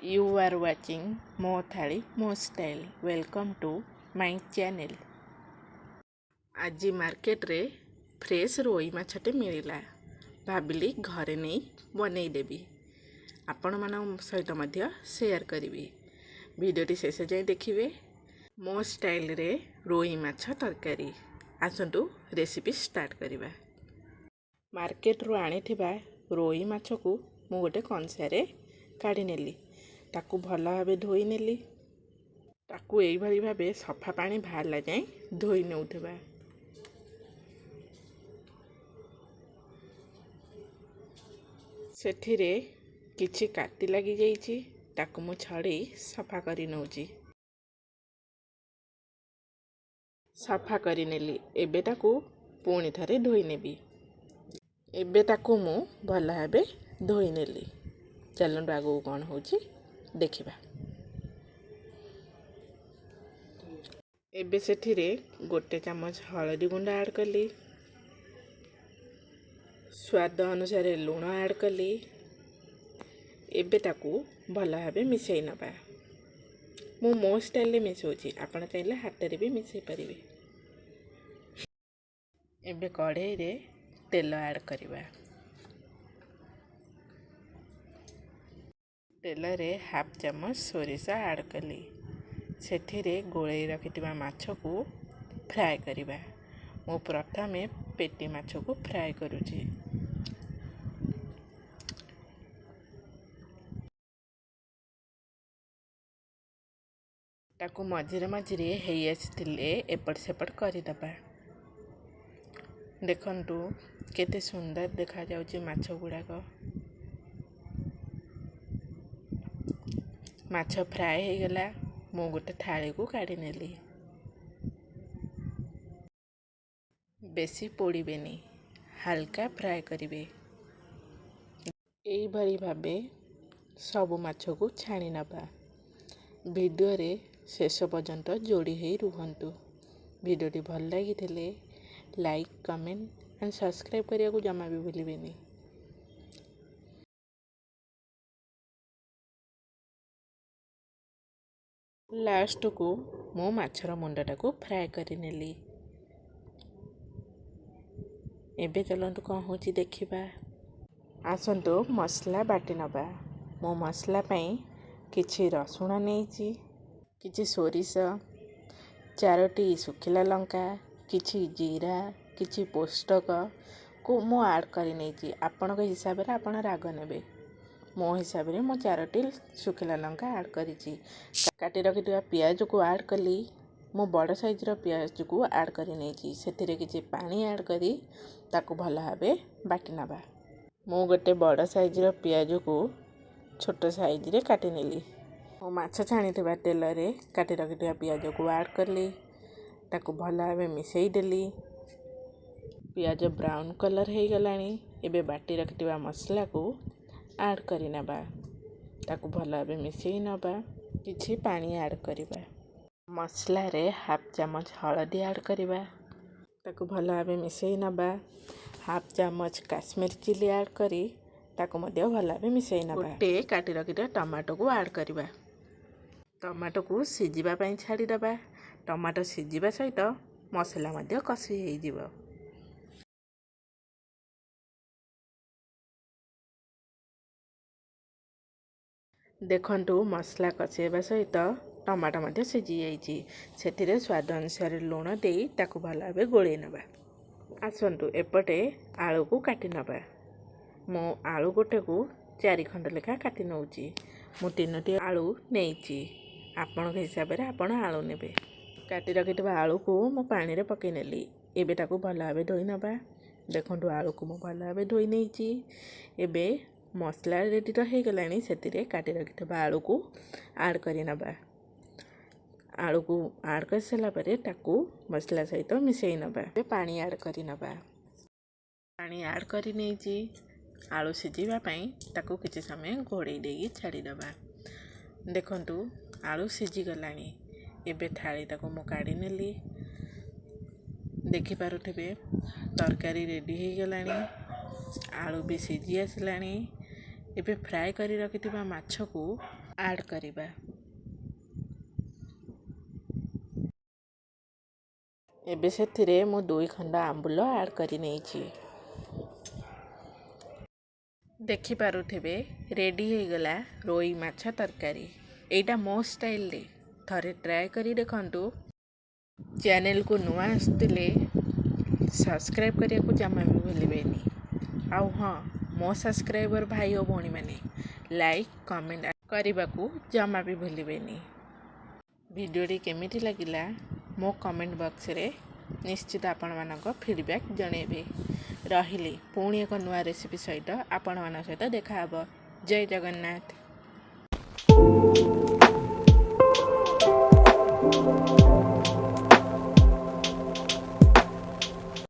You are watching ମୋ ଥାଳି ମୋ style. Welcome to my channel. ଆଜି ମାର୍କେଟରେ ଫ୍ରେଶ୍ ରୋଇ ମାଛଟେ ମିଳିଲା। ଭାବିଲି ଘରେ ନେଇ ବନେଇଦେବି, ଆପଣମାନଙ୍କ ସହିତ ମଧ୍ୟ ସେୟାର କରିବି। ଭିଡ଼ିଓଟି ଶେଷ ଯାଏଁ ଦେଖିବେ। ମୋ ଷ୍ଟାଇଲ୍ରେ ରୋଇ ମାଛ ତରକାରୀ। ଆସନ୍ତୁ ରେସିପି ଷ୍ଟାର୍ଟ କରିବା। ମାର୍କେଟରୁ ଆଣିଥିବା ରୋଇ ମାଛକୁ ମୁଁ ଗୋଟେ କଂସାରେ କାଢ଼ି ନେଲି। ତାକୁ ଭଲ ଭାବେ ଧୋଇ ନେଲି। ତାକୁ ଏଇଭଳି ଭାବେ ସଫା ପାଣି ବାହାରିଲା ଯାଏଁ ଧୋଇ ନେଉଥିବା। ସେଥିରେ କିଛି କାଟି ଲାଗିଯାଇଛି, ତାକୁ ମୁଁ ଛଡ଼େଇ ସଫା କରି ନେଉଛି। ସଫା କରି ନେଲି। ଏବେ ତାକୁ ପୁଣି ଥରେ ଧୋଇ ନେବି। ଏବେ ତାକୁ ମୁଁ ଭଲ ଭାବେ ଧୋଇ ନେଲି। ଚାଲନ୍ତୁ ଆଗକୁ କ'ଣ ହେଉଛି ଦେଖିବା। ଏବେ ସେଥିରେ ଗୋଟେ ଚାମଚ ହଳଦୀ ଗୁଣ୍ଡ ଆଡ଼୍ କଲି, ସ୍ୱାଦ ଅନୁସାରେ ଲୁଣ ଆଡ଼୍ କଲି। ଏବେ ତାକୁ ଭଲ ଭାବେ ମିଶାଇ ନେବା। ମୁଁ ମୋ ଷ୍ଟାଇଲ୍ରେ ମିଶାଉଛି, ଆପଣ ଚାହିଁଲେ ହାତରେ ବି ମିଶାଇ ପାରିବେ। ଏବେ କଢ଼େଇରେ ତେଲ ଆଡ଼୍ କରିବା। ତେଲରେ ହାଫ୍ ଚାମଚ ସୋରିଷ ଆଡ଼୍ କଲି। ସେଥିରେ ଗୋଳେଇ ରଖିଥିବା ମାଛକୁ ଫ୍ରାଏ କରିବା। ମୁଁ ପ୍ରଥମେ ପେଟି ମାଛକୁ ଫ୍ରାଏ କରୁଛି। ତାକୁ ମଝିରେ ମଝିରେ ହେଇ ଆସିଥିଲେ ଏପଟ ସେପଟ କରିଦେବା। ଦେଖନ୍ତୁ କେତେ ସୁନ୍ଦର ଦେଖାଯାଉଛି ମାଛ ଗୁଡ଼ାକ। ମାଛ ଫ୍ରାଏ ହେଇଗଲା। ମୁଁ ଗୋଟେ ଥାଳିକୁ କାଢ଼ି ନେଲି। ବେଶୀ ପୋଡ଼ିବେନି, ହାଲକା ଫ୍ରାଏ କରିବେ। ଏଇଭଳି ଭାବେ ସବୁ ମାଛକୁ ଛାଣି ନେବା। ଭିଡ଼ିଓରେ ଶେଷ ପର୍ଯ୍ୟନ୍ତ ଯୋଡ଼ି ହେଇ ରୁହନ୍ତୁ। ଭିଡ଼ିଓଟି ଭଲ ଲାଗିଥିଲେ ଲାଇକ୍, କମେଣ୍ଟ ଆଣ୍ଡ ସବସ୍କ୍ରାଇବ୍ କରିବାକୁ ଜମା ବି ଭୁଲିବେନି। ଲାଷ୍ଟକୁ ମୁଁ ମାଛର ମୁଣ୍ଡଟାକୁ ଫ୍ରାଏ କରି ନେଲି। ଏବେ ଚାଲନ୍ତୁ କ'ଣ ହେଉଛି ଦେଖିବା। ଆସନ୍ତୁ ମସଲା ବାଟି ନେବା। ମୁଁ ମସଲା ପାଇଁ କିଛି ରସୁଣ ନେଇଛି, କିଛି ସୋରିଷ, 4ଟି ଶୁଖିଲା ଲଙ୍କା, କିଛି ଜିରା, କିଛି ପୋସ୍ତକକୁ ମୁଁ ଆଡ଼୍ କରି ନେଇଛି। ଆପଣଙ୍କ ହିସାବରେ ଆପଣ ରାଗ ନେବେ। ମୋ ହିସାବରେ ମୁଁ 4ଟି ଶୁଖିଲା ଲଙ୍କା ଆଡ଼୍ କରିଛି। କାଟି ରଖିଥିବା ପିଆଜକୁ ଆଡ଼୍ କଲି। ମୁଁ ବଡ଼ ସାଇଜ୍ର ପିଆଜକୁ ଆଡ଼୍ କରି ନେଇଛି। ସେଥିରେ କିଛି ପାଣି ଆଡ଼୍ କରି ତାକୁ ଭଲ ଭାବେ ବାଟି ନେବା। ମୁଁ ଗୋଟେ ବଡ଼ ସାଇଜ୍ର ପିଆଜକୁ ଛୋଟ ସାଇଜ୍ରେ କାଟି ନେଲି। ମୁଁ ମାଛ ଛାଣିଥିବା ତେଲରେ କାଟି ରଖିଥିବା ପିଆଜକୁ ଆଡ଼୍ କଲି। ତାକୁ ଭଲ ଭାବେ ମିଶାଇ ଦେଲି। ପିଆଜ ବ୍ରାଉନ୍ କଲର୍ ହେଇଗଲାଣି। ଏବେ ବାଟି ରଖିଥିବା ମସଲାକୁ ଆଡ଼୍ କରି ନେବା। ତାକୁ ଭଲ ଭାବେ ମିଶାଇ ନେବା। କିଛି ପାଣି ଆଡ଼୍ କରିବା। ମସଲାରେ ହାଫ୍ ଚାମଚ ହଳଦୀ ଆଡ଼୍ କରିବା। ତାକୁ ଭଲ ଭାବେ ମିଶାଇ ନେବା। ହାଫ୍ ଚାମଚ କାଶ୍ମୀର ଚିଲି ଆଡ଼୍ କରି ତାକୁ ମଧ୍ୟ ଭଲ ଭାବେ ମିଶାଇ ନେବା। ଗୋଟେ କାଟି ରଖିଥିବା ଟମାଟୋକୁ ଆଡ଼୍ କରିବା। ଟମାଟୋକୁ ସିଝିବା ପାଇଁ ଛାଡ଼ିଦେବା। ଟମାଟୋ ସିଝିବା ସହିତ ମସଲା ମଧ୍ୟ କଷି ହେଇଯିବ। ଦେଖନ୍ତୁ ମସଲା କଷି ହେବା ସହିତ ଟମାଟୋ ମଧ୍ୟ ସିଝି ଯାଇଛି। ସେଥିରେ ସ୍ୱାଦ ଅନୁସାରେ ଲୁଣ ଦେଇ ତାକୁ ଭଲ ଭାବେ ଗୋଳେଇ ନେବା। ଆସନ୍ତୁ ଏପଟେ ଆଳୁକୁ କାଟି ନେବା। ମୁଁ ଆଳୁ ଗୋଟେକୁ 4 ଖଣ୍ଡ ଲେଖା କାଟି ନେଉଛି। ମୁଁ 3ଟି ଆଳୁ ନେଇଛି। ଆପଣଙ୍କ ହିସାବରେ ଆପଣ ଆଳୁ ନେବେ। କାଟି ରଖିଥିବା ଆଳୁକୁ ମୁଁ ପାଣିରେ ପକାଇ ନେଲି। ଏବେ ତାକୁ ଭଲ ଭାବେ ଧୋଇ ନେବା। ଦେଖନ୍ତୁ ଆଳୁକୁ ମୁଁ ଭଲ ଭାବେ ଧୋଇ ନେଇଛି। ଏବେ ମସଲା ରେଡ଼ି ତ ହେଇଗଲାଣି। ସେଥିରେ କାଟି ରଖିଥିବା ଆଳୁକୁ ଆଡ଼୍ କରି ନେବା। ଆଳୁକୁ ଆଡ଼୍ କରି ସାରିଲା ପରେ ତାକୁ ମସଲା ସହିତ ମିଶାଇ ନେବା। ଏବେ ପାଣି ଆଡ଼୍ କରି ନେବା। ପାଣି ଆଡ଼୍ କରି ନେଇଛି। ଆଳୁ ସିଝିବା ପାଇଁ ତାକୁ କିଛି ସମୟ ଘୋଡ଼େଇ ଦେଇକି ଛାଡ଼ିଦେବା। ଦେଖନ୍ତୁ ଆଳୁ ସିଝିଗଲାଣି। ଏବେ ଥାଳିଟାକୁ ମୁଁ କାଢ଼ି ନେଲି। ଦେଖିପାରୁଥିବେ ତରକାରୀ ରେଡ଼ି ହେଇଗଲାଣି। ଆଳୁ ବି ସିଝି ଆସିଲାଣି। ଏବେ ଫ୍ରାଏ କରି ରଖିଥିବା ମାଛକୁ ଆଡ଼ କରିବା। ଏବେ ସେଥିରେ ମୁଁ 2 ଖଣ୍ଡ ଆମ୍ବୁଲ ଆଡ଼ କରି ନେଇଛି। ଦେଖିପାରୁଥିବେ ରେଡ଼ି ହେଇଗଲା ରୋଇ ମାଛ ତରକାରୀ। ଏଇଟା ମୋ ଷ୍ଟାଇଲରେ ଥରେ ଟ୍ରାଏ କରି ଦେଖନ୍ତୁ। ଚ୍ୟାନେଲକୁ ନୂଆ ଆସିଥିଲେ ସବସ୍କ୍ରାଇବ୍ କରିବାକୁ ଜମା ବି ଭୁଲିବେନି। ଆଉ ହଁ, ମୋ ସବସ୍କ୍ରାଇବର ଭାଇ ଓ ଭଉଣୀମାନେ ଲାଇକ୍ କମେଣ୍ଟ କରିବାକୁ ଜମା ବି ଭୁଲିବେନି। ଭିଡ଼ିଓଟି କେମିତି ଲାଗିଲା ମୋ କମେଣ୍ଟ ବକ୍ସରେ ନିଶ୍ଚିତ ଆପଣମାନଙ୍କ ଫିଡ଼ବ୍ୟାକ୍ ଜଣାଇବେ। ରହିଲି ପୁଣି ଏକ ନୂଆ ରେସିପି ସହିତ ଆପଣମାନଙ୍କ ସହିତ ଦେଖାହେବ। ଜୟ ଜଗନ୍ନାଥ।